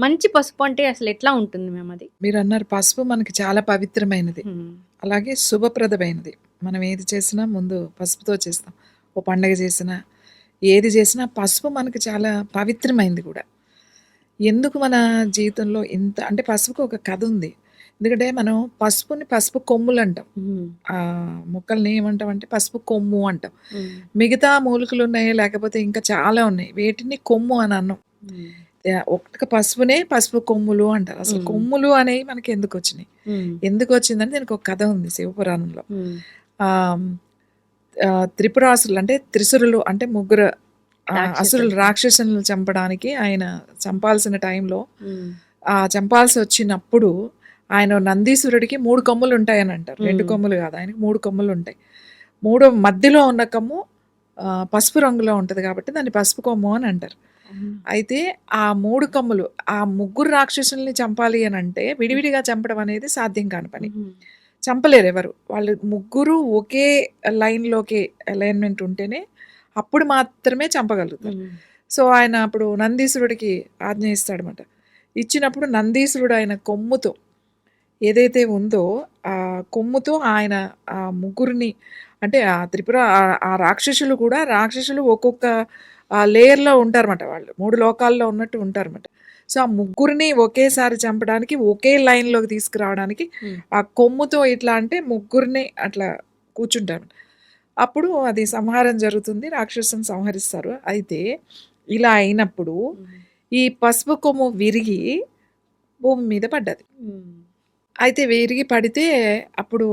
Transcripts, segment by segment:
మంచి పసుపు అంటే అసలు ఎట్లా ఉంటుంది మ్యామ్ అది? మీరన్నారు పసుపు మనకి చాలా పవిత్రమైనది. హ్మ్. అలాగే శుభప్రదమైనది. మనం ఏది చేసినా ముందు పసుపుతో చేస్తాం. ఓ పండగ చేసినా, ఏది చేసినా పసుపు మనకి చాలా పవిత్రమైంది కూడా. ఎందుకు మన జీవితంలో ఇంత అంటే పసుపుకి ఒక కథ ఉంది. ఎందుకంటే మనం పసుపుని పసుపు కొమ్ములంటాం. హ్మ్. మొక్కల్ని ఏమంటామంటే పసుపు కొమ్ము అంటాం. హ్మ్. మిగతా మూలికలున్నాయి, లేకపోతే ఇంకా చాలా ఉన్నాయి. వేటిని కొమ్ము అని అనం. హ్మ్. ఒక్క పసుపునే పసుపు కొమ్ములు అంటారు. అసలు హ్మ్. కొమ్ములు అనేవి మనకి ఎందుకొచ్చినాయి? హ్మ్. ఎందుకొచ్చిందంటే దీనికి ఒక కథ ఉంది శివపురాణంలో. హ్మ్. ఆహ్, త్రిపురాసురులు అంటే త్రిశూరులు అంటే ముగ్గురు అసురులు రాక్షసులు. రాక్షసులను చంపడానికి ఆయన చంపాల్సిన టైంలో హ్మ్. చంపాల్సొచ్చినప్పుడు ఆయన నందీశ్వరుడికి 3 కొమ్ములుంటాయని అంటారు. 2 హ్మ్. కొమ్ములు గాదు. ఆయనకి 3 కొమ్ములుంటాయి. మూడో మధ్యలో ఉన్న కొమ్ము పసుపు రంగులో ఉంటది కాబట్టి దాన్ని పసుపు కొమ్ము అని అంటారు. అవునా? అయితే ఆ 3 కొమ్ములు ఆ ముగ్గురు రాక్షసుల్ని చంపాలి అనంటే హ్మ్. విడివిడిగా చంపడం అనేది సాధ్యం కాని పని. హుహు. చంపలేరెవరు. వాళ్ళు ముగ్గురు ఒకే లైన్‌లోకి అలైన్‌మెంట్ ఉంటేనే అప్పుడు మాత్రమే చంపగలుగుతారు. హ్మ్. సో, ఆయన అప్పుడు నందీశ్వరుడికి ఆజ్ఞ ఇస్తాడనమాట. ఇచ్చినప్పుడు నందీశ్వరుడు ఆయన కొమ్ముతో ఏదైతే ఉందో ఆ కొమ్ముతో ఆయన ఆ ముగ్గురిని అంటే ఆ త్రిపుర ఆ రాక్షసులు కూడా రాక్షసులు ఒక్కొక్క లేయర్‌లో ఉంటారన్నమాట వాళ్ళు. 3 లోకాల్లో ఉన్నట్టు ఉంటారన్నమాట. సో, ఆ ముగ్గురిని ఒకేసారి చంపడానికి ఒకే లైన్‌లోకి తీసుకురావడానికి హ్మ్. ఆ కొమ్ముతో ఇట్లా అంటే ముగ్గురిని అట్లా కూర్చుంటారు. అప్పుడు అది సంహారం జరుగుతుంది. రాక్షసుని సంహరిస్తారు. అయితే ఇలా అయినప్పుడు హ్మ్. ఈ పసుపు కొమ్ము విరిగి భూమి మీద పడ్డది. హ్మ్. అయితే విరిగి పడితే అప్పుడు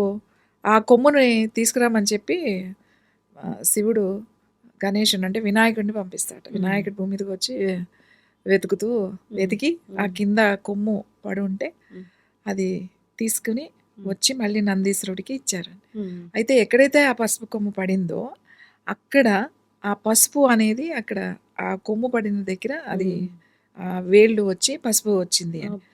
ఆ కొమ్ముని తీసుకురామని చెప్పి శివుడు గణేషుడిని అంటే వినాయకుడిని పంపిస్తాడు. హ్మ్. వినాయకుడు భూమి మీదకొచ్చి వెతుకుతూ హ్మ్. వెతికి ఆ హ్మ్. కింద కొమ్ము పడుంటే హ్మ్. అది తీసుకొని హ్మ్. వచ్చి మళ్ళీ నందీశ్వరుడికి ఇచ్చారు. హ్మ్. అయితే ఎక్కడైతే ఆ పసుపు కొమ్ము పడిందో అక్కడ ఆ పసుపు అనేది అక్కడ ఆ కొమ్ము పడిన దగ్గర అది హ్మ్. వేళ్ళు వచ్చి పసుపు వచ్చింది అని.